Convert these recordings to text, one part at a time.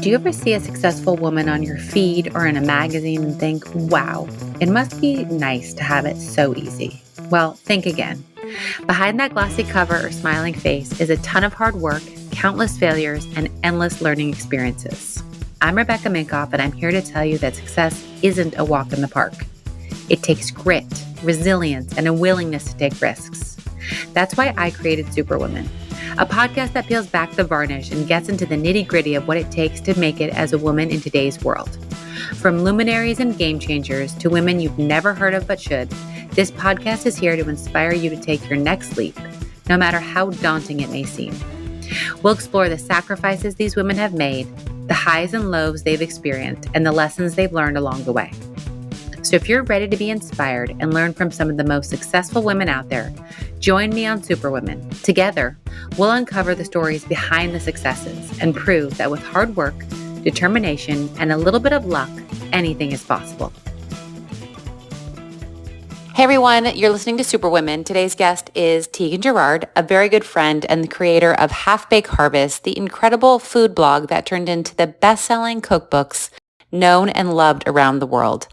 Do you ever see a successful woman on your feed or in a magazine and think, wow, it must be nice to have it so easy? Well, think again. Behind that glossy cover or smiling face is a ton of hard work, countless failures, and endless learning experiences. I'm Rebecca Minkoff, and I'm here to tell you that success isn't a walk in the park. It takes grit, resilience, and a willingness to take risks. That's why I created Superwomen, a podcast that peels back the varnish and gets into the nitty-gritty of what it takes to make it as a woman in today's world. From luminaries and game changers to women you've never heard of but should, this podcast is here to inspire you to take your next leap, no matter how daunting it may seem. We'll explore the sacrifices these women have made, the highs and lows they've experienced, and the lessons they've learned along the way. So if you're ready to be inspired and learn from some of the most successful women out there, join me on Superwomen. Together, we'll uncover the stories behind the successes and prove that with hard work, determination, and a little bit of luck, anything is possible. Hey everyone, you're listening to Superwomen. Today's guest is Tieghan Gerard, a very good friend and the creator of Half Baked Harvest, the incredible food blog that turned into the bestselling cookbooks known and loved around the world.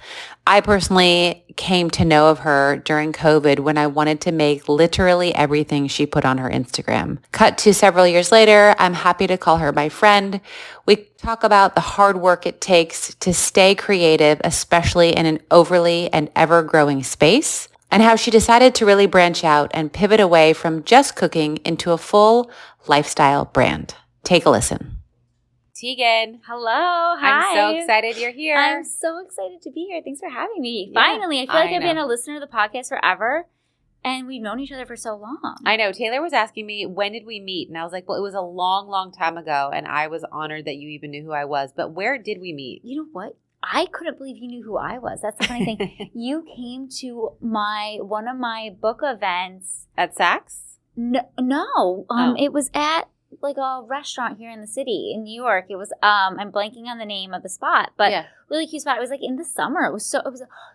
I personally came to know of her during COVID when I wanted to make literally everything she put on her Instagram. Cut to several years later, I'm happy to call her my friend. We talk about the hard work it takes to stay creative, especially in an overly and ever-growing space, and how she decided to really branch out and pivot away from just cooking into a full lifestyle brand. Take a listen. Tieghan. Hello. Hi. I'm so excited you're here. I'm so excited to be here. Thanks for having me. Yeah, finally. I feel like I've been a listener to the podcast forever, and we've known each other for so long. I know. Taylor was asking me, when did we meet? And I was like, well, it was a long, long time ago, and I was honored that you even knew who I was. But where did we meet? You know what? I couldn't believe you knew who I was. That's the funny thing. You came to one of my book events. At Saks? No. It was at like a restaurant here in the city in New York. It was I'm blanking on the name of the spot, but really cute spot. It was like in the summer. It was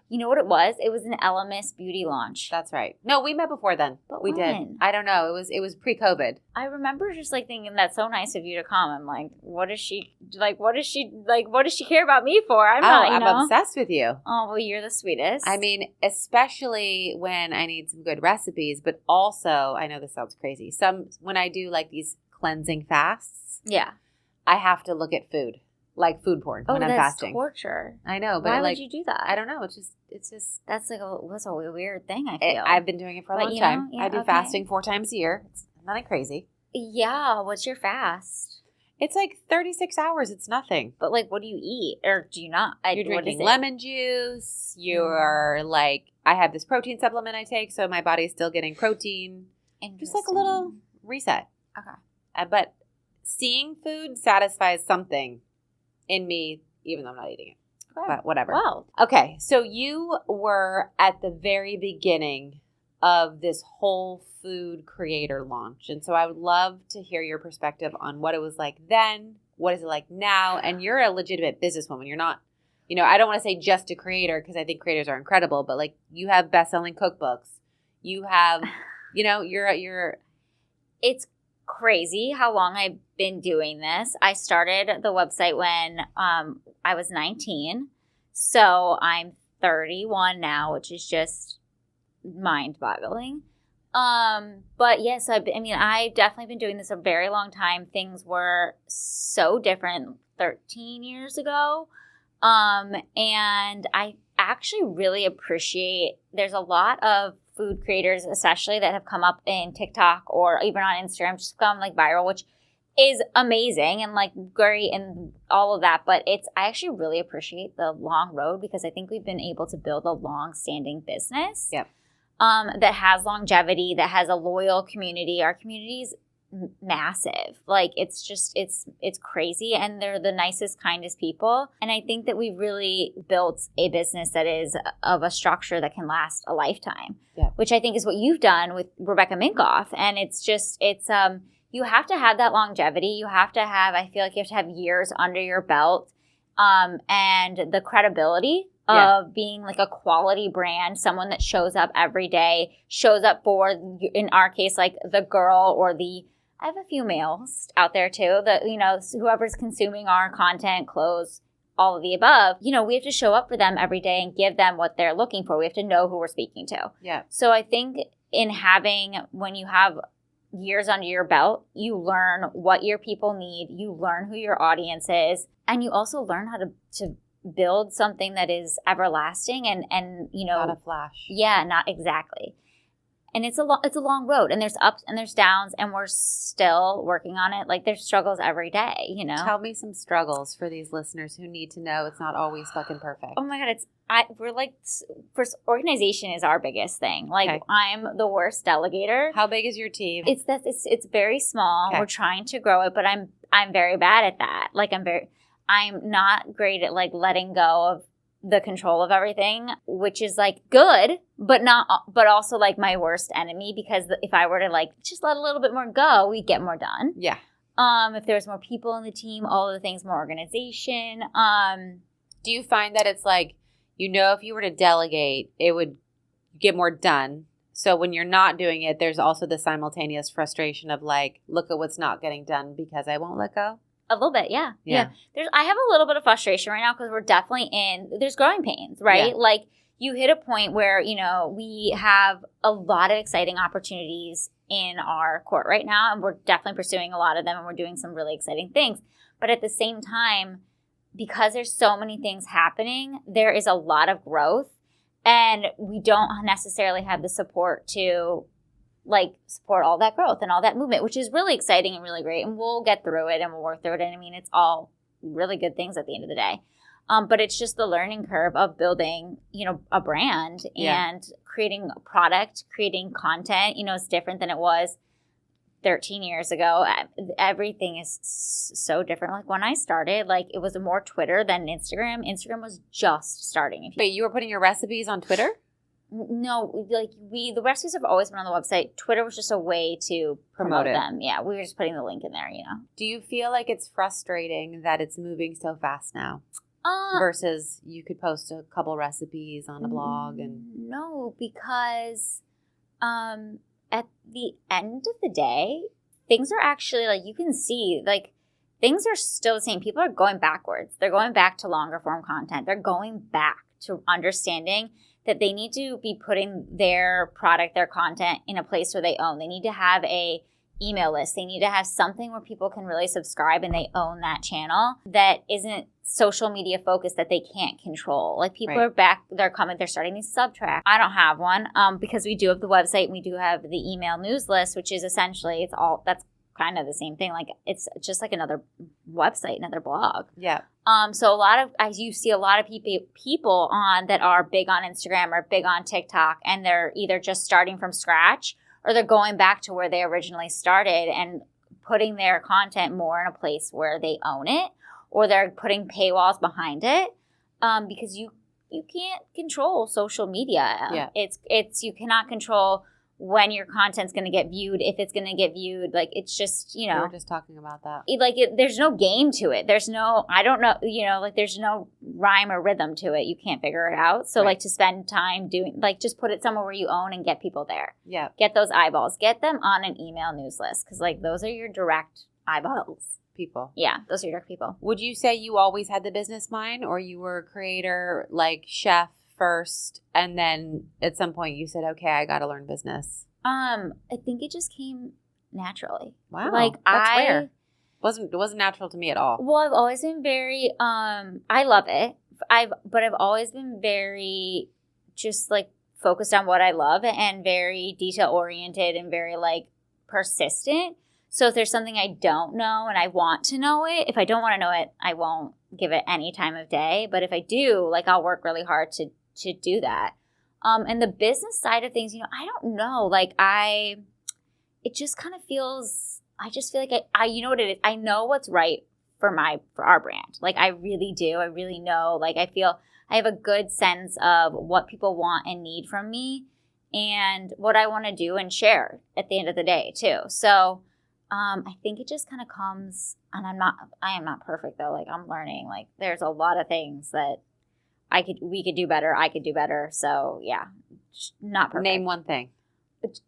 you know what it was? It was an LMS beauty launch. That's right. No, we met before then. But we did. I don't know. It was pre-COVID. I remember just like thinking that's so nice of you to come. I'm like, what does she care about me for? I'm obsessed with you. Oh, well, you're the sweetest. I mean, especially when I need some good recipes, but also, I know this sounds crazy. When I do like these cleansing fasts. Yeah. I have to look at food, like food porn when I'm fasting. Oh, that's torture. I know, but why would you do that? I don't know. It's just that's a weird thing, I feel. I've been doing it for a long time. I do fasting 4 times a year. It's nothing crazy. Yeah. What's your fast? It's like 36 hours. It's nothing. But like, what do you eat? Or do you not? You're drinking lemon juice. You're like, I have this protein supplement I take, so my body's still getting protein. Just like a little reset. Okay. But seeing food satisfies something in me, even though I'm not eating it. Okay. But whatever. Wow. Okay, so you were at the very beginning of this whole food creator launch. And so I would love to hear your perspective on what it was like then, what is it like now, and you're a legitimate businesswoman. You're not, I don't want to say just a creator because I think creators are incredible, but like you have best-selling cookbooks. You have, you're It's crazy how long I've been doing this. I started the website when I was 19. So I'm 31 now, which is just mind-boggling. But yes, I've definitely been doing this a very long time. Things were so different 13 years ago. And I actually really appreciate, there's a lot of food creators, especially that have come up in TikTok or even on Instagram, just gone like viral, which is amazing and like great and all of that. But I actually really appreciate the long road because I think we've been able to build a long-standing business that has longevity, that has a loyal community. Our community's massive. Like it's crazy, and they're the nicest, kindest people. And I think that we really built a business that is of a structure that can last a lifetime, which I think is what you've done with Rebecca Minkoff. And you have to have that longevity. You have to have, I feel like you have to have years under your belt, and the credibility of being like a quality brand, someone that shows up every day, shows up for, in our case, like the girl or the I have a few males out there too that, whoever's consuming our content, clothes, all of the above, we have to show up for them every day and give them what they're looking for. We have to know who we're speaking to. Yeah. So I think when you have years under your belt, you learn what your people need, you learn who your audience is, and you also learn how to build something that is everlasting and not a flash. Yeah, not exactly. And it's a long road, and there's ups and there's downs, and we're still working on it. Like, there's struggles every day, Tell me some struggles for these listeners who need to know it's not always fucking perfect. Oh my God, we're like, first, organization is our biggest thing. Like, okay. I'm the worst delegator. How big is your team? It's very small. Okay. We're trying to grow it, but I'm very bad at that. Like, I'm not great at like letting go of the control of everything, which is like good, but also like my worst enemy, because if I were to like just let a little bit more go, we'd get more done. Yeah. If there's more people in the team, all of the things, more organization. Do you find that it's like, if you were to delegate, it would get more done? So when you're not doing it, there's also the simultaneous frustration of like, look at what's not getting done because I won't let go? A little bit, yeah. I have a little bit of frustration right now because we're definitely there's growing pains, right? Yeah. Like, you hit a point where, we have a lot of exciting opportunities in our court right now, and we're definitely pursuing a lot of them, and we're doing some really exciting things. But at the same time, because there's so many things happening, there is a lot of growth, and we don't necessarily have the support to like support all that growth and all that movement, which is really exciting and really great. And we'll get through it and we'll work through it. And I mean, it's all really good things at the end of the day. But it's just the learning curve of building, a brand and creating a product, creating content. It's different than it was 13 years ago. Everything is so different. Like, when I started, like, it was more Twitter than Instagram. Instagram was just starting. Wait, you were putting your recipes on Twitter? No, like the recipes have always been on the website. Twitter was just a way to promote them. Yeah, we were just putting the link in there, Do you feel like it's frustrating that it's moving so fast now? Versus you could post a couple recipes on a blog and... No, because at the end of the day, things are actually, like, you can see, like, things are still the same. People are going backwards. They're going back to longer form content. They're going back to understanding that they need to be putting their product, their content in a place where they own. They need to have a email list. They need to have something where people can really subscribe and they own that channel that isn't social media focused, that they can't control. Like, people are back, they're coming, they're starting these sub-tracks. I don't have one because we do have the website and we do have the email news list, which is essentially, that's kind of the same thing. Like, it's just like another website, another blog. Yeah. So you see a lot of people on that are big on Instagram or big on TikTok, and they're either just starting from scratch or they're going back to where they originally started and putting their content more in a place where they own it, or they're putting paywalls behind it, because you can't control social media. Yeah. It's you cannot control when your content's going to get viewed, if it's going to get viewed. Like, it's just, We were just talking about that. There's no game to it. There's no, I don't know, like, there's no rhyme or rhythm to it. You can't figure it out. So, like, to spend time doing, like, just put it somewhere where you own and get people there. Yeah. Get those eyeballs. Get them on an email news list, because, like, those are your direct eyeballs. People. Yeah, those are your direct people. Would you say you always had the business mind, or you were a creator, like, chef first, and then at some point you said, okay, I got to learn business? I think it just came naturally. Wow. Like, that's rare. It wasn't natural to me at all. Well, I've always been very, I love it. But I've always been very just, like, focused on what I love and very detail oriented and very, like, persistent. So if there's something I don't know and I want to know it, if I don't want to know it, I won't give it any time of day. But if I do, like, I'll work really hard to do that. And the business side of things, I don't know. Like, it just kind of feels, I just feel like I you know what it is? I know what's right for our brand. Like, I really do. I really know. Like, I feel I have a good sense of what people want and need from me and what I want to do and share at the end of the day too. So, I think it just kind of comes, and I am not perfect though. Like, I'm learning. Like, there's a lot of things that we could do better. I could do better. So yeah, not perfect. Name one thing.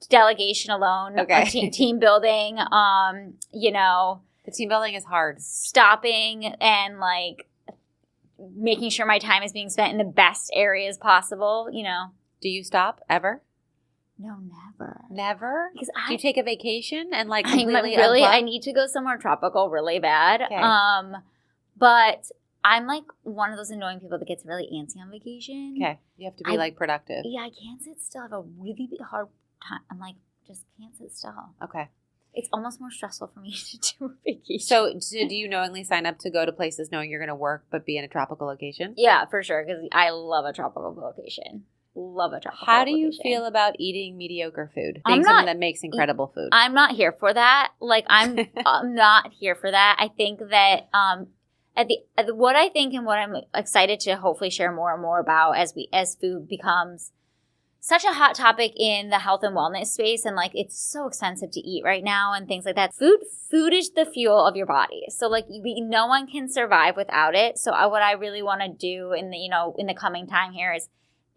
delegation alone, Okay. team building, The team building is hard. stopping and like making sure my time is being spent in the best areas possible, Do you stop ever? No, never. Never? Because Do you take a vacation and like I'm completely really, unplug? I need to go somewhere tropical really bad. Okay. But I'm like one of those annoying people that gets really antsy on vacation. Okay. You have to be like productive. Yeah, I can't sit still. I have a really hard time. I'm like, just can't sit still. Okay. It's almost more stressful for me to do a vacation. So do you knowingly sign up to go to places knowing you're going to work but be in a tropical location? Yeah, for sure. Because I love a tropical location. Love a tropical How do you location. feel about eating mediocre food? I'm Being not- someone that makes incredible food. I'm not here for that. Like, I'm not here for that. I think that what I think and what I'm excited to hopefully share more and more about as food becomes such a hot topic in the health and wellness space, and like it's so expensive to eat right now and things like that. Food is the fuel of your body. So like no one can survive without it. So what I really want to do in the coming time here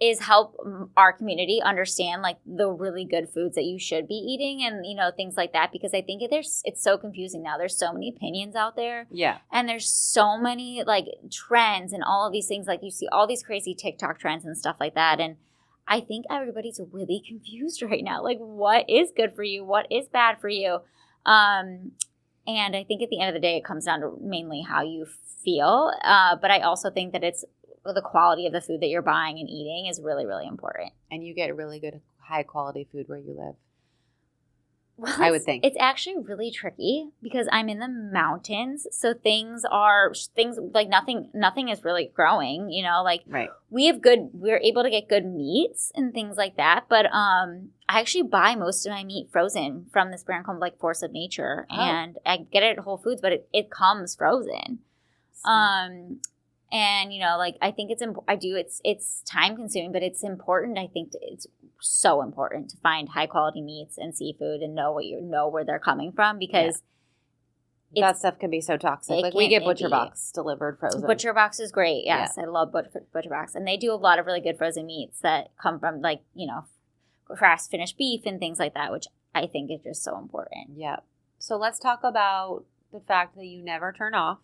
is help our community understand like the really good foods that you should be eating and things like that, because I think it's so confusing now. There's so many opinions out there. Yeah. And there's so many like trends and all of these things, like you see all these crazy TikTok trends and stuff like that, and I think everybody's really confused right now. Like, what is good for you? What is bad for you? And I think at the end of the day, it comes down to mainly how you feel. But I also think that it's the quality of the food that you're buying and eating is really, really important. And you get really good, high quality food where you live. Well, I would think. It's actually really tricky because I'm in the mountains. So things like nothing is really growing, like Right. we're able to get good meats and things like that. But I actually buy most of my meat frozen from this brand called like Force of Nature. Oh. And I get it at Whole Foods, but it comes frozen. And like I think it's time consuming, but it's important. I think it's so important to find high quality meats and seafood and know where they're coming from, because that stuff can be so toxic. Like we get Butcher Box delivered frozen. Butcher Box is great. Yes, yeah. I love Butcher Box, and they do a lot of really good frozen meats that come from like grass finished beef and things like that, which I think is just so important. Yeah. So let's talk about the fact that you never turn off.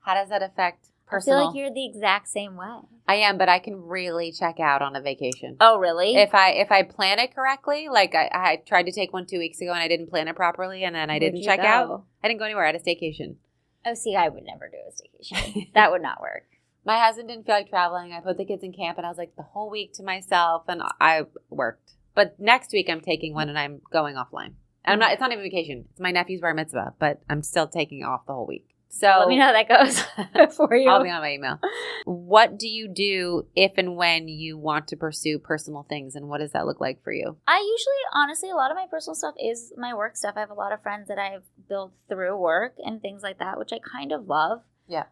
How does that affect personal? I feel like you're the exact same way. I am, but I can really check out on a vacation. Oh, really? If I plan it correctly, like I tried to take one 2 weeks ago and I didn't plan it properly, and then I didn't check out. I didn't go anywhere. I had a staycation. Oh, see, I would never do a staycation. That would not work. My husband didn't feel like traveling. I put the kids in camp, and I was like the whole week to myself, and I worked. But next week I'm taking one, and I'm going offline. And it's not even vacation. It's my nephew's bar mitzvah, but I'm still taking off the whole week. So let me know how that goes for you. I'll be on my email. What do you do if and when you want to pursue personal things, and what does that look like for you? I usually, honestly, a lot of my personal stuff is my work stuff. I have a lot of friends that I've built through work and things like that, which I kind of love. Yeah.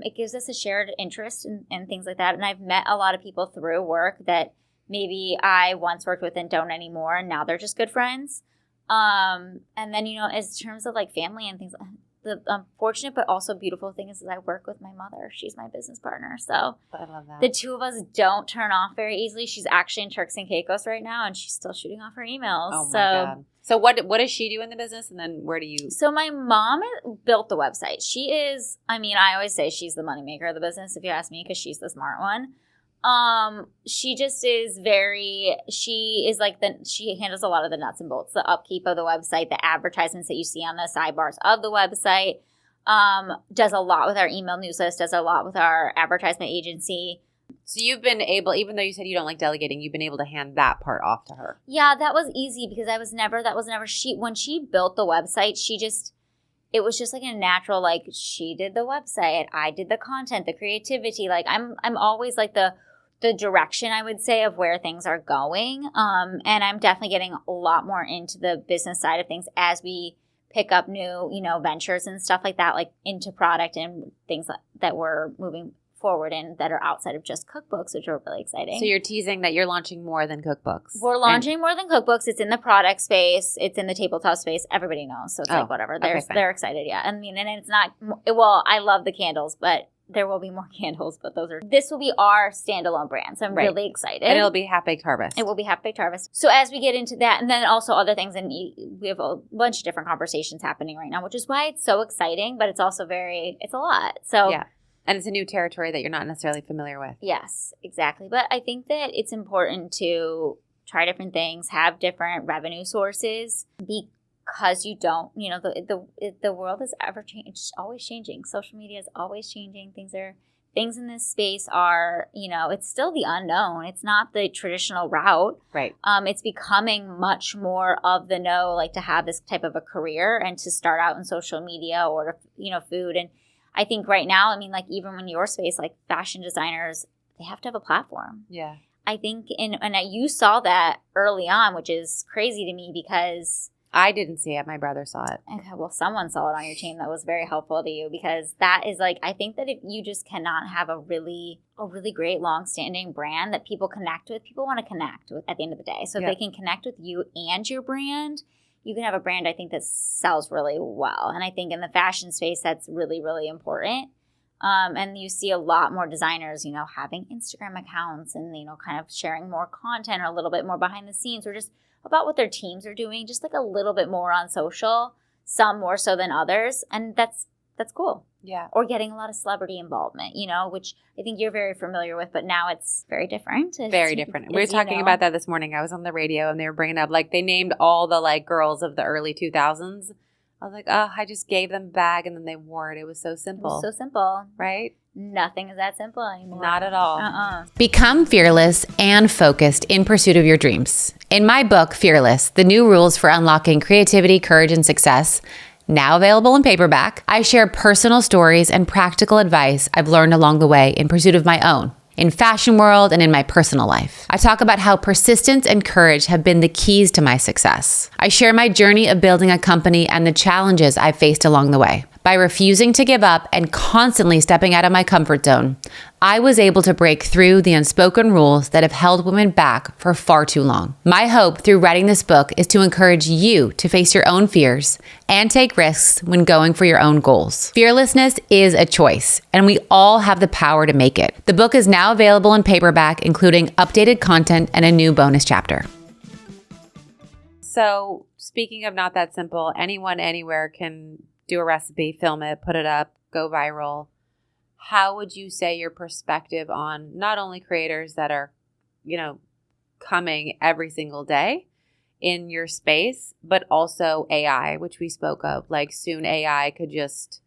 It gives us a shared interest and things like that. And I've met a lot of people through work that maybe I once worked with and don't anymore, and now they're just good friends. And then, as terms of like family and things, the unfortunate but also beautiful thing is I work with my mother. She's my business partner. So I love that. The two of us don't turn off very easily. She's actually in Turks and Caicos right now, and she's still shooting off her emails. Oh, my God. So what does she do in the business, and then where do you? So my mom built the website. She is, I always say she's the moneymaker of the business, if you ask me, because she's the smart one. She just is she handles a lot of the nuts and bolts, the upkeep of the website, the advertisements that you see on the sidebars of the website, does a lot with our email news list, does a lot with our advertisement agency. So you've been able, even though you said you don't like delegating, you've been able to hand that part off to her. Yeah, that was easy because when she built the website, it was just like a natural, like she did the website, I did the content, the creativity. Like I'm always like the direction, I would say, of where things are going. And I'm definitely getting a lot more into the business side of things as we pick up new, ventures and stuff like that, like into product and things that we're moving forward in that are outside of just cookbooks, which are really exciting. So you're teasing that you're launching more than cookbooks. We're launching more than cookbooks. It's in the product space. It's in the tabletop space. Everybody knows. So it's like whatever. They're excited. Yeah. And it's not, I love the candles, but there will be more candles, but this will be our standalone brand. So I'm really excited. And it'll be Half Baked Harvest. It will be Half Baked Harvest. So as we get into that, and then also other things, and we have a bunch of different conversations happening right now, which is why it's so exciting, but it's also it's a lot. So yeah. And it's a new territory that you're not necessarily familiar with. Yes, exactly. But I think that it's important to try different things, have different revenue sources, because you don't, the world is always changing. Social media is always changing. Things in this space are, it's still the unknown. It's not the traditional route. Right. It's becoming much more of the know, like to have this type of a career and to start out in social media or, food. And I think right now, I mean, like even in your space, like fashion designers, they have to have a platform. Yeah. I think, and you saw that early on, which is crazy to me because I didn't see it. My brother saw it. Okay, well, someone saw it on your team that was very helpful to you, because that is like, I think that if you just cannot have a really great long-standing brand that people connect with, people want to connect with at the end of the day. So if they can connect with you and your brand, you can have a brand, I think, that sells really well. And I think in the fashion space, that's really, really important. And you see a lot more designers, having Instagram accounts and, kind of sharing more content or a little bit more behind the scenes or just about what their teams are doing, just like a little bit more on social, some more so than others. And that's cool. Yeah. Or getting a lot of celebrity involvement, which I think you're very familiar with, but now it's very different. Very different. We were talking about that this morning. I was on the radio and they were bringing up, like, they named all the, like, girls of the early 2000s. I was like, oh, I just gave them a bag and then they wore it. It was so simple. It was so simple. Right? Nothing is that simple anymore. Not at all. Become fearless and focused in pursuit of your dreams. In my book, Fearless, The New Rules for Unlocking Creativity, Courage, and Success, now available in paperback, I share personal stories and practical advice I've learned along the way in pursuit of my own, in fashion world and in my personal life. I talk about how persistence and courage have been the keys to my success. I share my journey of building a company and the challenges I've faced along the way. By refusing to give up and constantly stepping out of my comfort zone, I was able to break through the unspoken rules that have held women back for far too long. My hope through writing this book is to encourage you to face your own fears and take risks when going for your own goals. Fearlessness is a choice, and we all have the power to make it. The book is now available in paperback, including updated content and a new bonus chapter. So, speaking of not that simple, anyone anywhere can do a recipe, film it, put it up, go viral. How would you say your perspective on not only creators that are, coming every single day in your space, but also AI, which we spoke of? Like, soon AI could just,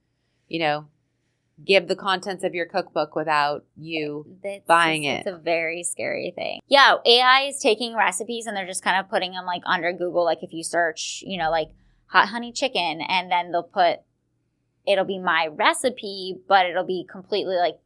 give the contents of your cookbook without you buying it. It's a very scary thing. Yeah, AI is taking recipes and they're just kind of putting them like under Google. Like if you search, like hot honey chicken, and then it'll be my recipe, but it'll be completely like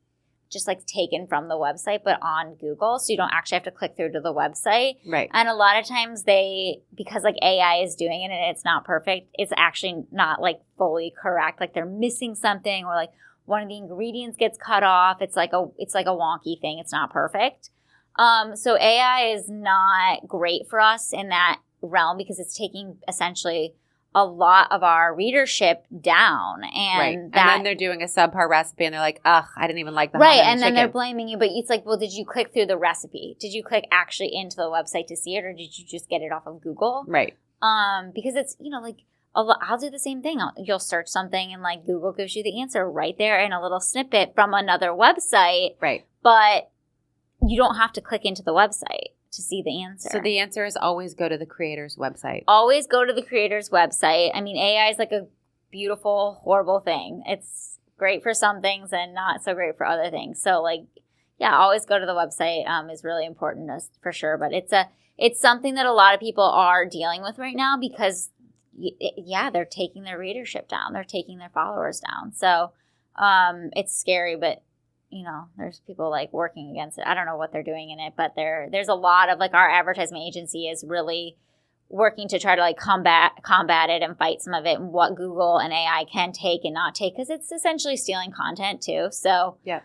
just like taken from the website, but on Google. So you don't actually have to click through to the website. Right. And a lot of times because like AI is doing it and it's not perfect, it's actually not like fully correct. Like they're missing something, or like one of the ingredients gets cut off. It's like a wonky thing. It's not perfect. So AI is not great for us in that realm because it's taking essentially a lot of our readership down. And then they're doing a subpar recipe and they're like, ugh, I didn't even like the right. hot And then chicken. they're blaming you. But it's like, well, did you click through the recipe? Did you click actually into the website to see it, or did you just get it off of Google? Right. Because it's, like, I'll do the same thing. You'll search something and like Google gives you the answer right there in a little snippet from another website. Right. But you don't have to click into the website to see the answer. So the answer is always go to the creator's website. Always go to the creator's website. I mean, AI is like a beautiful, horrible thing. It's great for some things and not so great for other things. So like, yeah, always go to the website is really important for sure. But it's something that a lot of people are dealing with right now because they're taking their readership down. They're taking their followers down. So it's scary, but there's people like working against it. I don't know what they're doing in it, but there's a lot of like our advertising agency is really working to try to like combat it and fight some of it, and what Google and AI can take and not take, because it's essentially stealing content too. So yeah,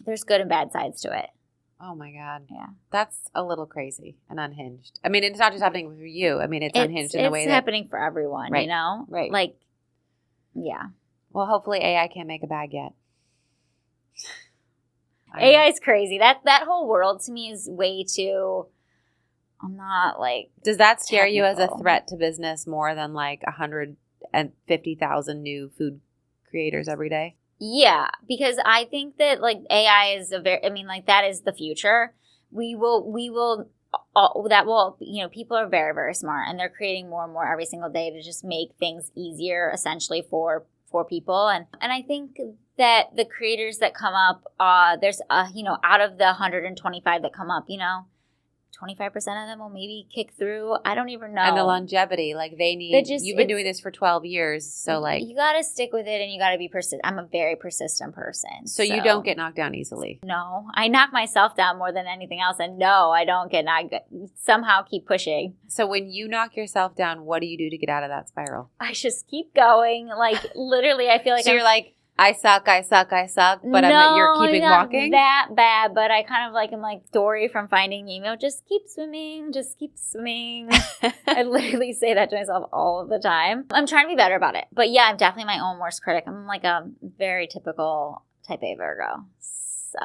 there's good and bad sides to it. Oh my God. Yeah. That's a little crazy and unhinged. I mean, it's not just happening for you. I mean, it's unhinged in a way it's happening for everyone, Right. Right. Like, yeah. Well, hopefully AI can't make a bag yet. AI is crazy. That whole world to me is way too. I'm not like. Does that scare you as a technical. threat to business more than like 150,000 new food creators every day? Yeah, because I think that like AI is that is the future. People are very, very smart and they're creating more and more every single day to just make things easier essentially for people. And I think that the creators that come up, there's, out of the 125 that come up, 25% of them will maybe kick through. I don't even know. And the longevity, like you've been doing this for 12 years. So like. You got to stick with it and you got to be persistent. I'm a very persistent person. So you don't get knocked down easily? No. I knock myself down more than anything else. And no, I don't get knocked. Somehow keep pushing. So when you knock yourself down, what do you do to get out of that spiral? I just keep going. Like literally, I feel like you're like, I suck, but you're keeping walking? Not that bad, but I kind of like am like Dory from Finding Nemo. Just keep swimming. I literally say that to myself all of the time. I'm trying to be better about it. But yeah, I'm definitely my own worst critic. I'm like a very typical type A Virgo. So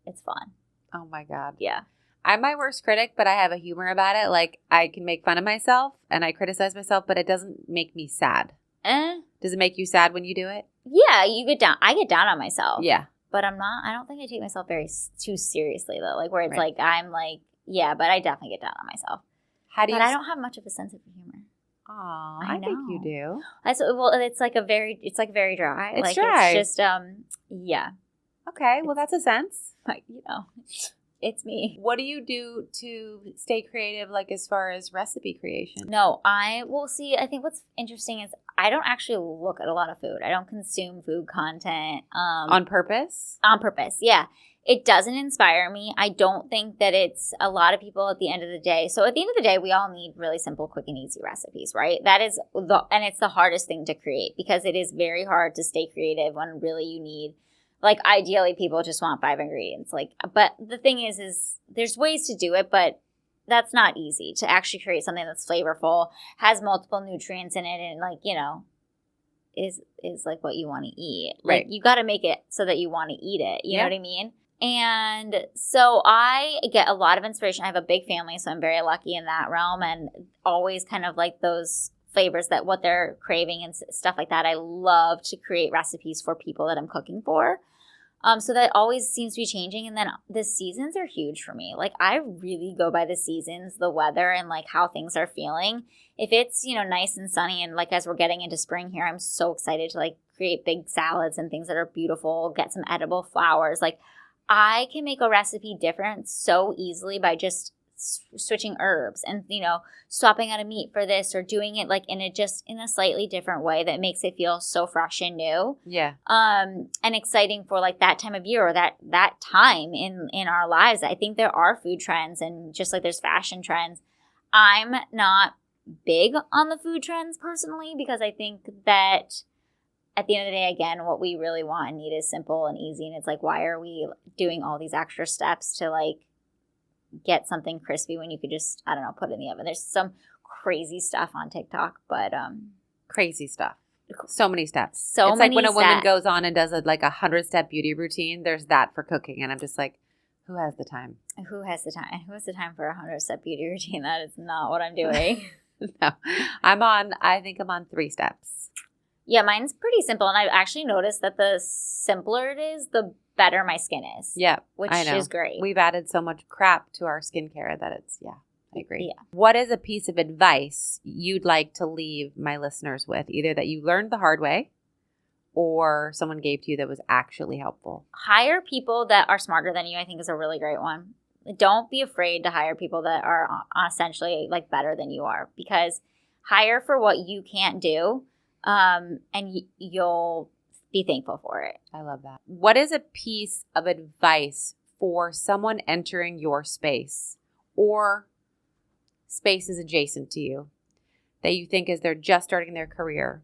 it's fun. Oh my God. Yeah. I'm my worst critic, but I have a humor about it. Like I can make fun of myself and I criticize myself, but it doesn't make me sad. Does it make you sad when you do it? Yeah, you get down. I get down on myself. Yeah. But I don't think I take myself too seriously though. Like where it's like, I'm like, yeah, but I definitely get down on myself. I don't have much of a sense of humor. Aw, I think you do. It's very dry. It's like, dry. It's just, yeah. Okay, well that's a sense. Like, it's me. What do you do to stay creative, like as far as recipe creation? No, I think what's interesting is I don't actually look at a lot of food. I don't consume food content. On purpose? On purpose, yeah. It doesn't inspire me. I don't think that it's a lot of people at the end of the day. So at the end of the day, we all need really simple, quick, and easy recipes, right? And it's the hardest thing to create because it is very hard to stay creative when really you need. Like, ideally, people just want 5 ingredients. But the thing is there's ways to do it, but that's not easy to actually create something that's flavorful, has multiple nutrients in it, and is like what you want to eat. Right. Like, you got to make it so that you want to eat it. You know what I mean? And so I get a lot of inspiration. I have a big family, so I'm very lucky in that realm, and always kind of like those flavors that what they're craving and stuff like that. I love to create recipes for people that I'm cooking for. So that always seems to be changing. And then the seasons are huge for me. Like I really go by the seasons, the weather, and like how things are feeling. If it's, nice and sunny and like as we're getting into spring here, I'm so excited to like create big salads and things that are beautiful, get some edible flowers. Like I can make a recipe different so easily by just switching herbs and swapping out a meat for this or doing it like in a slightly different way that makes it feel so fresh and new and exciting for like that time of year or that time in our lives. I think there are food trends, and just like there's fashion trends. I'm not big on the food trends personally because I think that at the end of the day, again, what we really want and need is simple and easy, and it's like, why are we doing all these extra steps to like get something crispy when you could just, I don't know, put it in the oven? There's some crazy stuff on TikTok, but crazy stuff. So many steps. It's like when a woman goes on and does a 100-step beauty routine, there's that for cooking. And I'm just like, who has the time? Who has the time? Who has the time for a 100-step beauty routine? That is not what I'm doing. No. I think I'm on 3 steps. Yeah, mine's pretty simple. And I've actually noticed that the simpler it is, the better my skin is. Yeah, which is great. We've added so much crap to our skincare that it's, I agree. Yeah. What is a piece of advice you'd like to leave my listeners with, either that you learned the hard way or someone gave to you that was actually helpful? Hire people that are smarter than you, I think, is a really great one. Don't be afraid to hire people that are essentially like better than you are, because hire for what you can't do, and you'll be thankful for it. I love that. What is a piece of advice for someone entering your space or spaces adjacent to you that you think as they're just starting their career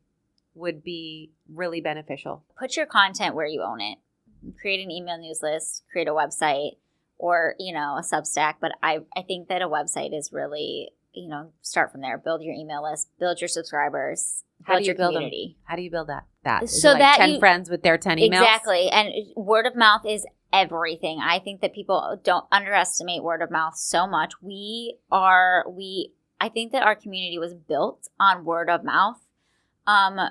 would be really beneficial? Put your content where you own it. Create an email news list, create a website, or, a Substack. But I think that a website is really, start from there. Build your email list, build your subscribers, build your community. How do you build that? that? Is So it like that 10 friends with their 10 emails? Exactly. And word of mouth is everything. I think that people don't underestimate word of mouth so much. I think that our community was built on word of mouth.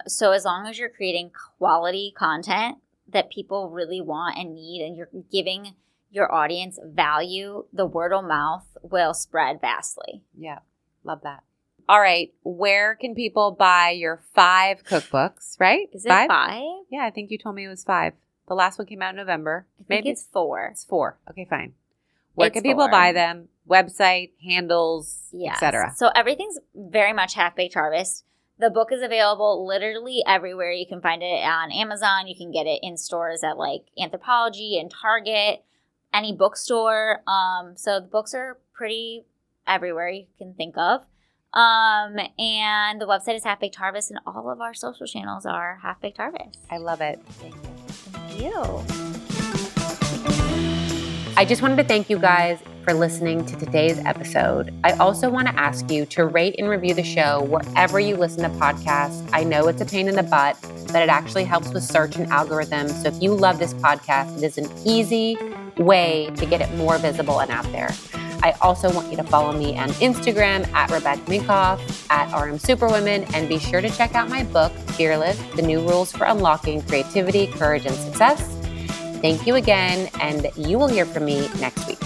So as long as you're creating quality content that people really want and need, and you're giving your audience value, the word of mouth will spread vastly. Yeah. Love that. All right. Where can people buy your 5 cookbooks, right? Is it 5? Yeah, I think you told me it was 5. The last one came out in November. I think it's 4. It's 4. Okay, fine. Where It's can people 4. buy them? Website, handles, Yes. etc. So everything's very much Half-Baked Harvest. The book is available literally everywhere. You can find it on Amazon. You can get it in stores at like Anthropologie and Target, any bookstore. So the books are pretty everywhere you can think of. And the website is Half-Baked Harvest, and all of our social channels are Half-Baked Harvest. I love it. Thank you. I just wanted to thank you guys for listening to today's episode. I also want to ask you to rate and review the show wherever you listen to podcasts. I know it's a pain in the butt, but it actually helps with search and algorithms. So if you love this podcast, it is an easy way to get it more visible and out there. I also want you to follow me on Instagram at Rebecca Minkoff, at RM Superwomen, and be sure to check out my book, Fearless, The New Rules for Unlocking Creativity, Courage, and Success. Thank you again, and you will hear from me next week.